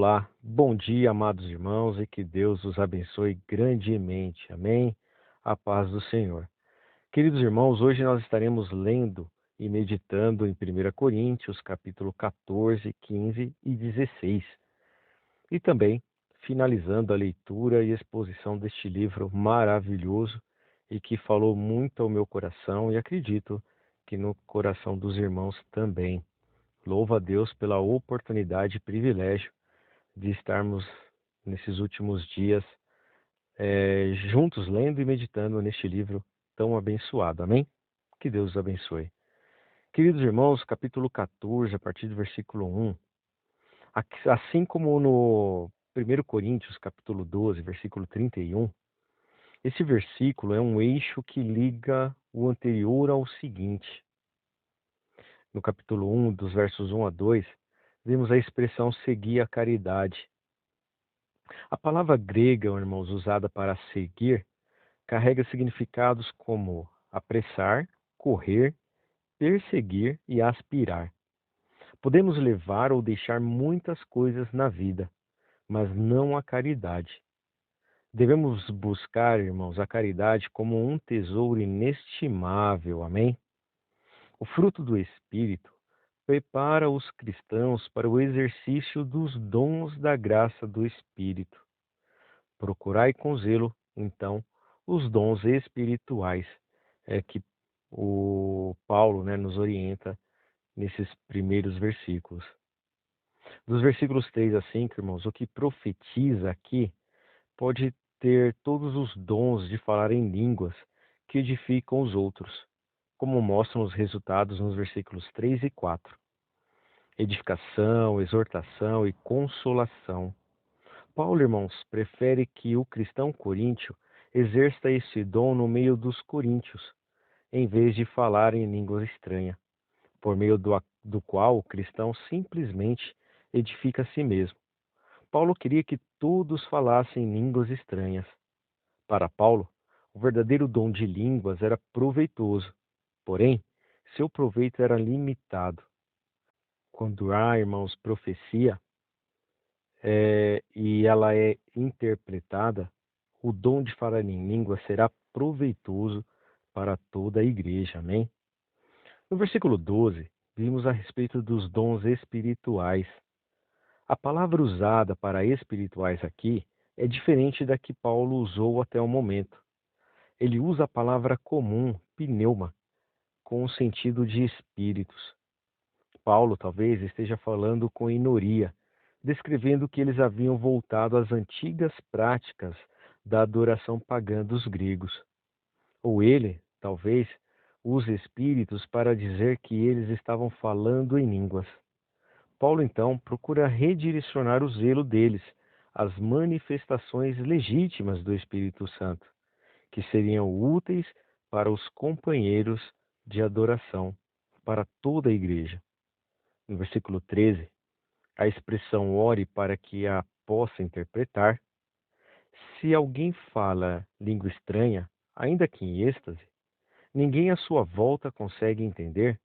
Olá, bom dia, amados irmãos, e que Deus os abençoe grandemente. Amém? A paz do Senhor. Queridos irmãos, hoje nós estaremos lendo e meditando em 1 Coríntios, capítulo 14, 15 e 16. E também finalizando a leitura e exposição deste livro maravilhoso e que falou muito ao meu coração e acredito que no coração dos irmãos também. Louvo a Deus pela oportunidade e privilégio de estarmos nesses últimos dias juntos lendo e meditando neste livro tão abençoado. Amém? Que Deus os abençoe. Queridos irmãos, capítulo 14, a partir do versículo 1, assim como no 1 Coríntios, capítulo 12, versículo 31, esse versículo é um eixo que liga o anterior ao seguinte. No capítulo 1, dos versos 1 a 2, vemos a expressão seguir a caridade. A palavra grega, irmãos, usada para seguir, carrega significados como apressar, correr, perseguir e aspirar. Podemos levar ou deixar muitas coisas na vida, mas não a caridade. Devemos buscar, irmãos, a caridade como um tesouro inestimável. Amém? O fruto do Espírito prepara os cristãos para o exercício dos dons da graça do Espírito. Procurai com zelo, então, os dons espirituais que o Paulo, nos orienta nesses primeiros versículos. Dos versículos 3 a 5, irmãos, o que profetiza aqui pode ter todos os dons de falar em línguas que edificam os outros, como mostram os resultados nos versículos 3 e 4. Edificação, exortação e consolação. Paulo, irmãos, prefere que o cristão coríntio exerça esse dom no meio dos coríntios, em vez de falar em língua estranha, por meio do qual o cristão simplesmente edifica a si mesmo. Paulo queria que todos falassem línguas estranhas. Para Paulo, o verdadeiro dom de línguas era proveitoso, porém, seu proveito era limitado. Quando há, irmãos, profecia, e ela é interpretada, o dom de falar em língua será proveitoso para toda a igreja. Amém? No versículo 12, vimos a respeito dos dons espirituais. A palavra usada para espirituais aqui é diferente da que Paulo usou até o momento. Ele usa a palavra comum, pneuma, com o sentido de espíritos. Paulo talvez esteja falando com inoria, descrevendo que eles haviam voltado às antigas práticas da adoração pagã dos gregos. Ou ele, talvez, use espíritos para dizer que eles estavam falando em línguas. Paulo, então, procura redirecionar o zelo deles às manifestações legítimas do Espírito Santo, que seriam úteis para os companheiros de adoração, para toda a igreja. No versículo 13, a expressão ore para que a possa interpretar. Se alguém fala língua estranha, ainda que em êxtase, ninguém à sua volta consegue entender.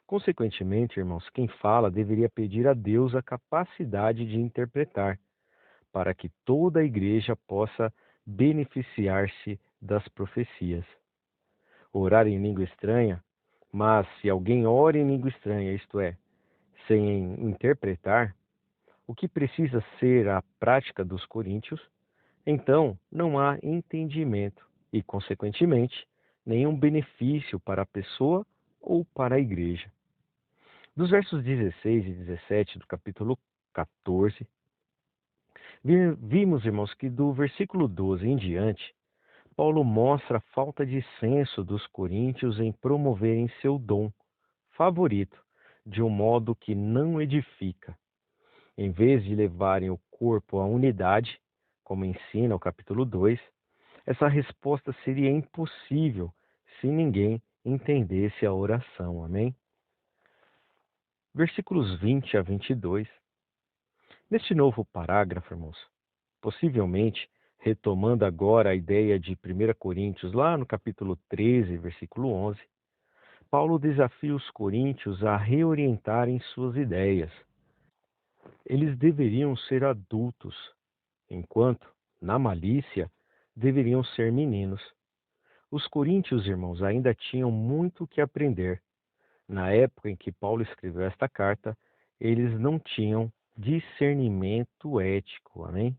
Consequentemente, irmãos, quem fala deveria pedir a Deus a capacidade de interpretar, para que toda a igreja possa beneficiar-se das profecias. Orar em língua estranha, mas se alguém ora em língua estranha, isto é, sem interpretar, o que precisa ser a prática dos coríntios, então não há entendimento e, consequentemente, nenhum benefício para a pessoa ou para a igreja. Dos versos 16 e 17 do capítulo 14, vimos, irmãos, que do versículo 12 em diante, Paulo mostra a falta de senso dos coríntios em promoverem seu dom favorito de um modo que não edifica. Em vez de levarem o corpo à unidade, como ensina o capítulo 2, essa resposta seria impossível se ninguém entendesse a oração. Amém? Versículos 20 a 22. Neste novo parágrafo, irmãos, possivelmente retomando agora a ideia de 1 Coríntios, lá no capítulo 13, versículo 11, Paulo desafia os coríntios a reorientarem suas ideias. Eles deveriam ser adultos, enquanto, na malícia, deveriam ser meninos. Os coríntios, irmãos, ainda tinham muito que aprender. Na época em que Paulo escreveu esta carta, eles não tinham discernimento ético. Amém?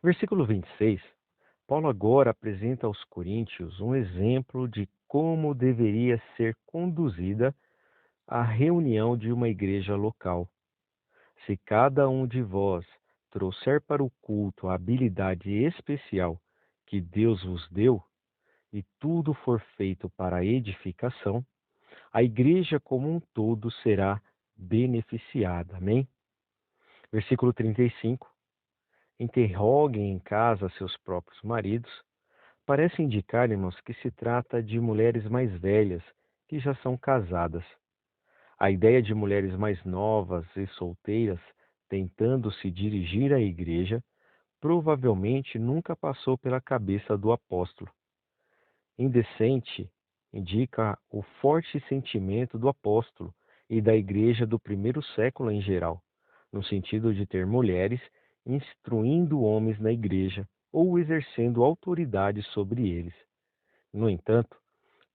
Versículo 26. Paulo agora apresenta aos coríntios um exemplo de como deveria ser conduzida a reunião de uma igreja local. Se cada um de vós trouxer para o culto a habilidade especial que Deus vos deu, e tudo for feito para a edificação, a igreja como um todo será beneficiada. Amém? Versículo 35. Interroguem em casa seus próprios maridos. Parece indicar, irmãos, que se trata de mulheres mais velhas, que já são casadas. A ideia de mulheres mais novas e solteiras tentando se dirigir à igreja provavelmente nunca passou pela cabeça do apóstolo. Indecente indica o forte sentimento do apóstolo e da igreja do primeiro século em geral, no sentido de ter mulheres instruindo homens na igreja ou exercendo autoridade sobre eles. No entanto,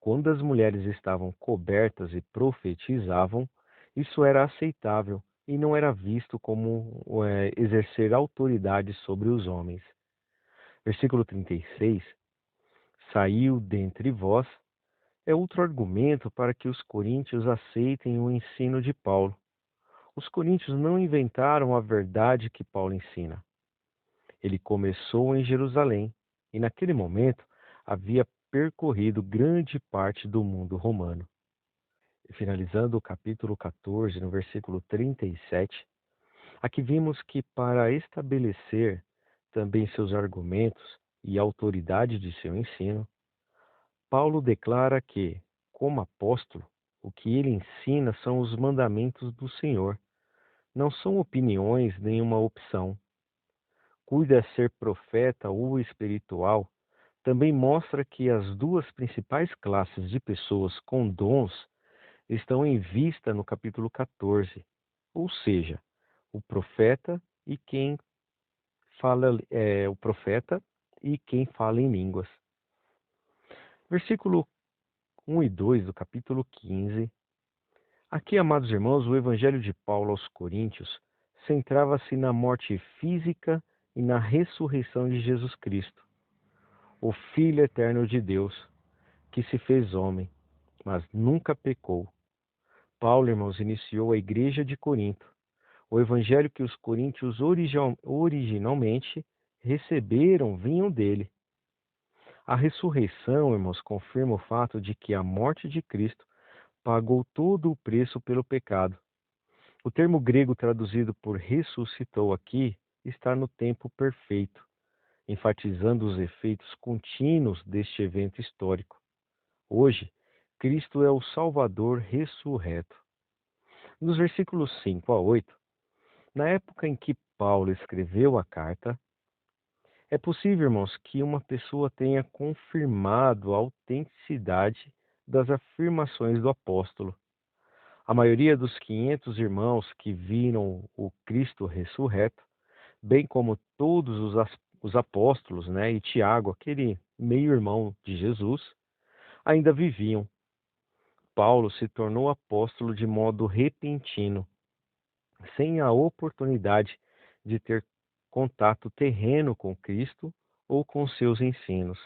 quando as mulheres estavam cobertas e profetizavam, isso era aceitável e não era visto como exercer autoridade sobre os homens. Versículo 36. Saiu dentre vós é outro argumento para que os coríntios aceitem o ensino de Paulo. Os coríntios não inventaram a verdade que Paulo ensina. Ele começou em Jerusalém e, naquele momento, havia percorrido grande parte do mundo romano. Finalizando o capítulo 14, no versículo 37, aqui vimos que para estabelecer também seus argumentos e a autoridade de seu ensino, Paulo declara que, como apóstolo, o que ele ensina são os mandamentos do Senhor, não são opiniões nem uma opção. Cuida ser profeta ou espiritual também mostra que as duas principais classes de pessoas com dons estão em vista no capítulo 14, ou seja, o profeta e quem o profeta e quem fala em línguas. Versículo 1 e 2 do capítulo 15. Aqui, amados irmãos, o evangelho de Paulo aos Coríntios centrava-se na morte física e na ressurreição de Jesus Cristo, o Filho eterno de Deus, que se fez homem, mas nunca pecou. Paulo, irmãos, iniciou a igreja de Corinto. O evangelho que os coríntios originalmente receberam vinham dele. A ressurreição, irmãos, confirma o fato de que a morte de Cristo pagou todo o preço pelo pecado. O termo grego traduzido por ressuscitou aqui está no tempo perfeito, enfatizando os efeitos contínuos deste evento histórico. Hoje, Cristo é o Salvador ressurreto. Nos versículos 5 a 8, na época em que Paulo escreveu a carta, é possível, irmãos, que uma pessoa tenha confirmado a autenticidade das afirmações do apóstolo. A maioria dos 500 irmãos que viram o Cristo ressurreto, bem como todos os apóstolos, né, e Tiago, aquele meio-irmão de Jesus, ainda viviam. Paulo se tornou apóstolo de modo repentino, sem a oportunidade de ter contato terreno com Cristo ou com seus ensinos.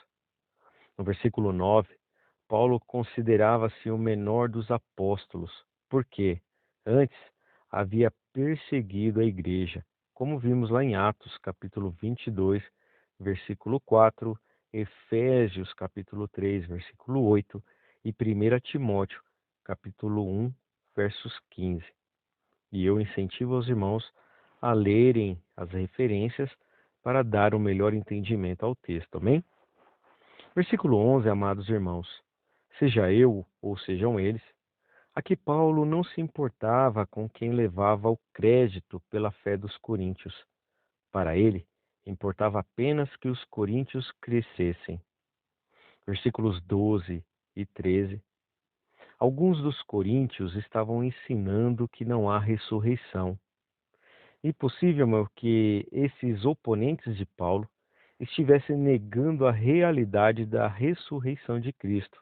No versículo 9, Paulo considerava-se o menor dos apóstolos, porque antes havia perseguido a igreja, como vimos lá em Atos, capítulo 22, versículo 4, Efésios, capítulo 3, versículo 8 e 1 Timóteo, capítulo 1, versos 15. E eu incentivo os irmãos a lerem as referências para dar um melhor entendimento ao texto, amém? Versículo 11, amados irmãos. Seja eu ou sejam eles, aqui Paulo não se importava com quem levava o crédito pela fé dos coríntios. Para ele, importava apenas que os coríntios crescessem. Versículos 12 e 13. Alguns dos coríntios estavam ensinando que não há ressurreição. Impossível, meu, que esses oponentes de Paulo estivessem negando a realidade da ressurreição de Cristo.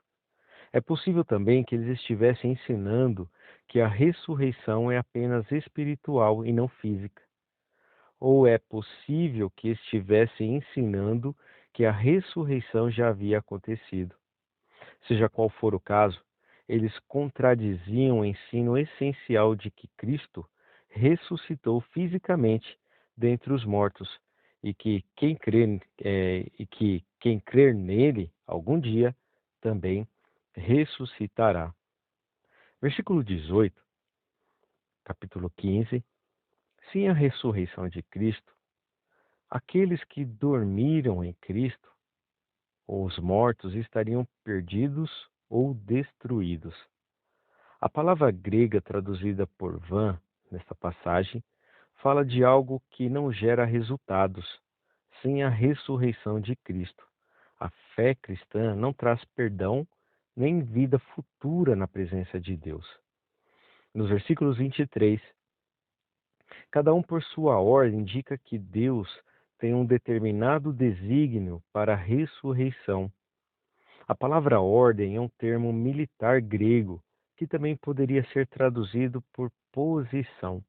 É possível também que eles estivessem ensinando que a ressurreição é apenas espiritual e não física. Ou é possível que estivessem ensinando que a ressurreição já havia acontecido. Seja qual for o caso, eles contradiziam o ensino essencial de que Cristo ressuscitou fisicamente dentre os mortos e que quem crer nele algum dia também ressuscitará. Versículo 18, capítulo 15. Sem a ressurreição de Cristo, aqueles que dormiram em Cristo, ou os mortos, estariam perdidos ou destruídos. A palavra grega traduzida por van, nesta passagem, fala de algo que não gera resultados sem a ressurreição de Cristo. A fé cristã não traz perdão nem vida futura na presença de Deus. Nos versículos 23, cada um por sua ordem indica que Deus tem um determinado desígnio para a ressurreição. A palavra ordem é um termo militar grego que também poderia ser traduzido por posição.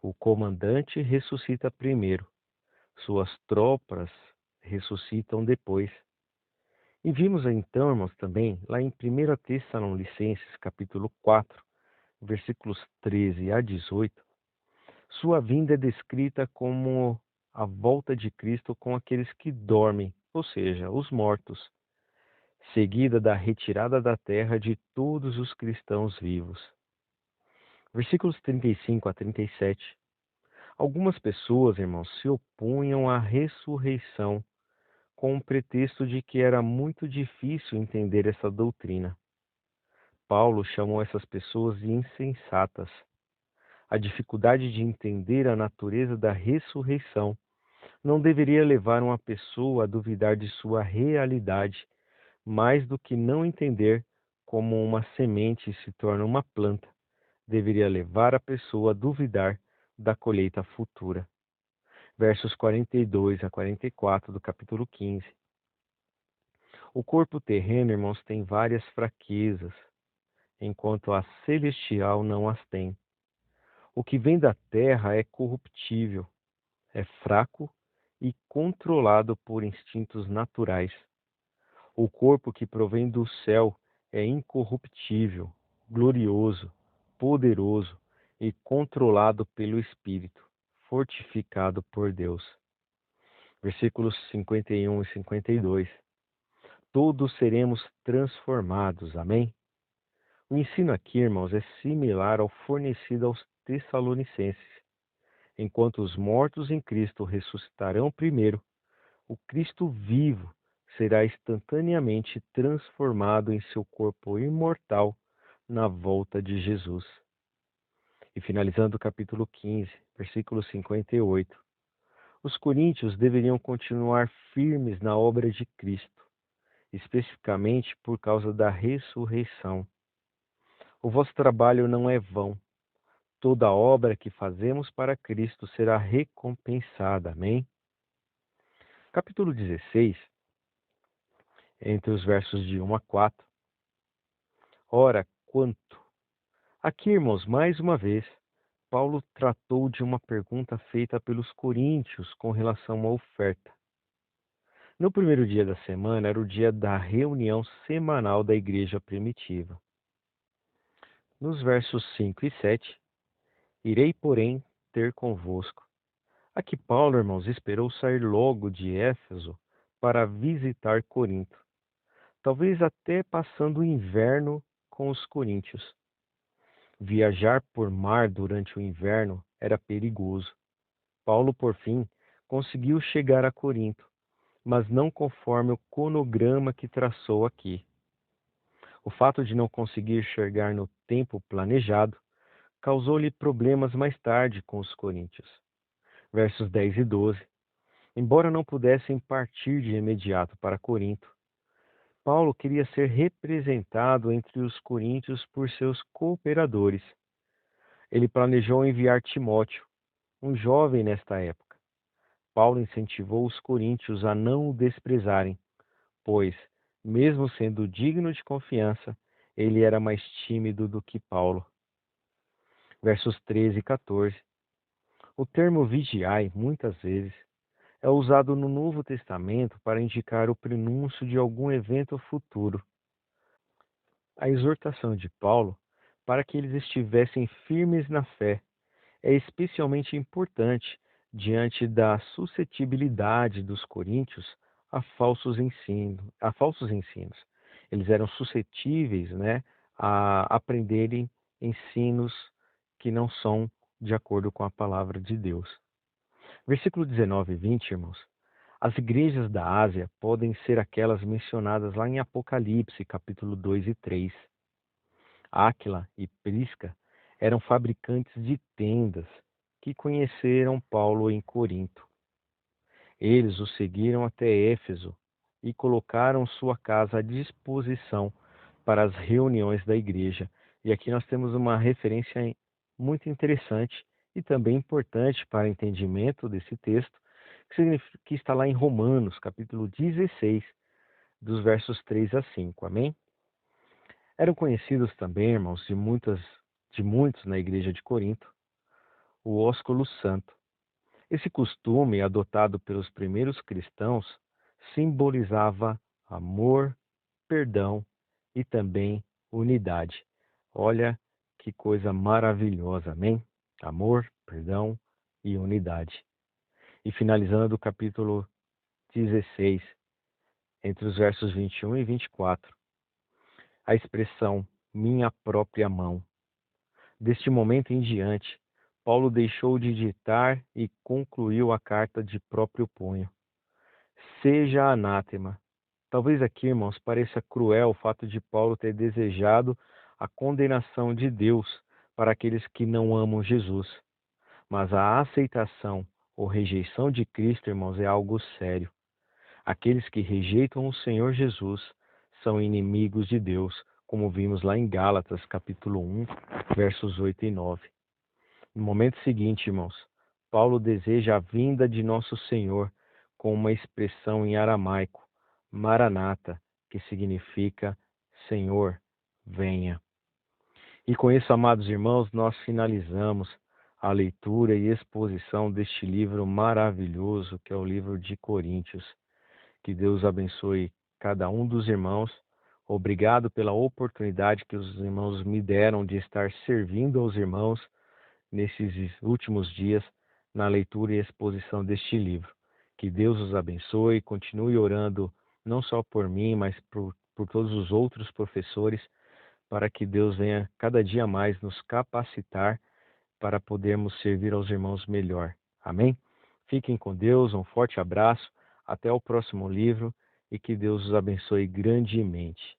O comandante ressuscita primeiro, suas tropas ressuscitam depois. E vimos então, irmãos, também, lá em 1 Tessalonicenses, capítulo 4, versículos 13 a 18, sua vinda é descrita como a volta de Cristo com aqueles que dormem, ou seja, os mortos, seguida da retirada da terra de todos os cristãos vivos. Versículos 35 a 37. Algumas pessoas, irmãos, se opunham à ressurreição com o pretexto de que era muito difícil entender essa doutrina. Paulo chamou essas pessoas de insensatas. A dificuldade de entender a natureza da ressurreição não deveria levar uma pessoa a duvidar de sua realidade, mais do que não entender como uma semente se torna uma planta, deveria levar a pessoa a duvidar da colheita futura. Versos 42 a 44 do capítulo 15. O corpo terreno, irmãos, tem várias fraquezas, enquanto a celestial não as tem. O que vem da terra é corruptível, é fraco e controlado por instintos naturais. O corpo que provém do céu é incorruptível, glorioso, poderoso e controlado pelo Espírito, fortificado por Deus. Versículos 51 e 52. Todos seremos transformados. Amém? O ensino aqui, irmãos, é similar ao fornecido aos Tessalonicenses. Enquanto os mortos em Cristo ressuscitarão primeiro, o Cristo vivo será instantaneamente transformado em seu corpo imortal na volta de Jesus. E finalizando o capítulo 15, versículo 58. Os coríntios deveriam continuar firmes na obra de Cristo, especificamente por causa da ressurreição. O vosso trabalho não é vão. Toda obra que fazemos para Cristo será recompensada. Amém? Capítulo 16, entre os versos de 1 a 4. Ora, quanto? Aqui, irmãos, mais uma vez, Paulo tratou de uma pergunta feita pelos coríntios com relação à oferta. No primeiro dia da semana era o dia da reunião semanal da igreja primitiva. Nos versos 5 e 7, irei, porém, ter convosco. Aqui Paulo, irmãos, esperou sair logo de Éfeso para visitar Corinto, talvez até passando o inverno com os coríntios. Viajar por mar durante o inverno era perigoso. Paulo, por fim, conseguiu chegar a Corinto, mas não conforme o cronograma que traçou aqui. O fato de não conseguir chegar no tempo planejado causou-lhe problemas mais tarde com os coríntios. Versos 10 e 12. Embora não pudessem partir de imediato para Corinto, Paulo queria ser representado entre os coríntios por seus cooperadores. Ele planejou enviar Timóteo, um jovem nesta época. Paulo incentivou os coríntios a não o desprezarem, pois, mesmo sendo digno de confiança, ele era mais tímido do que Paulo. Versos 13 e 14. O termo vigiai, muitas vezes, é usado no Novo Testamento para indicar o prenúncio de algum evento futuro. A exortação de Paulo para que eles estivessem firmes na fé é especialmente importante diante da suscetibilidade dos coríntios a falsos ensinos. Eles eram suscetíveis, né, a aprenderem ensinos que não são de acordo com a palavra de Deus. Versículo 19 e 20, irmãos. As igrejas da Ásia podem ser aquelas mencionadas lá em Apocalipse, capítulo 2 e 3. Áquila e Prisca eram fabricantes de tendas que conheceram Paulo em Corinto. Eles o seguiram até Éfeso e colocaram sua casa à disposição para as reuniões da igreja. E aqui nós temos uma referência muito interessante e também importante para o entendimento desse texto, que está lá em Romanos, capítulo 16, dos versos 3 a 5. Amém? Eram conhecidos também, irmãos, de muitos na igreja de Corinto, o ósculo santo. Esse costume, adotado pelos primeiros cristãos, simbolizava amor, perdão e também unidade. Olha que coisa maravilhosa, amém? Amor, perdão e unidade. E finalizando o capítulo 16, entre os versos 21 e 24, a expressão minha própria mão. Deste momento em diante, Paulo deixou de ditar e concluiu a carta de próprio punho. Seja anátema. Talvez aqui, irmãos, pareça cruel o fato de Paulo ter desejado a condenação de Deus para aqueles que não amam Jesus. Mas a aceitação ou rejeição de Cristo, irmãos, é algo sério. Aqueles que rejeitam o Senhor Jesus são inimigos de Deus, como vimos lá em Gálatas, capítulo 1, versos 8 e 9. No momento seguinte, irmãos, Paulo deseja a vinda de nosso Senhor com uma expressão em aramaico, Maranata, que significa Senhor, venha. E com isso, amados irmãos, nós finalizamos a leitura e exposição deste livro maravilhoso que é o livro de Coríntios. Que Deus abençoe cada um dos irmãos. Obrigado pela oportunidade que os irmãos me deram de estar servindo aos irmãos nesses últimos dias na leitura e exposição deste livro. Que Deus os abençoe e continue orando não só por mim, mas por todos os outros professores, para que Deus venha cada dia mais nos capacitar para podermos servir aos irmãos melhor. Amém? Fiquem com Deus, um forte abraço, até o próximo livro e que Deus os abençoe grandemente.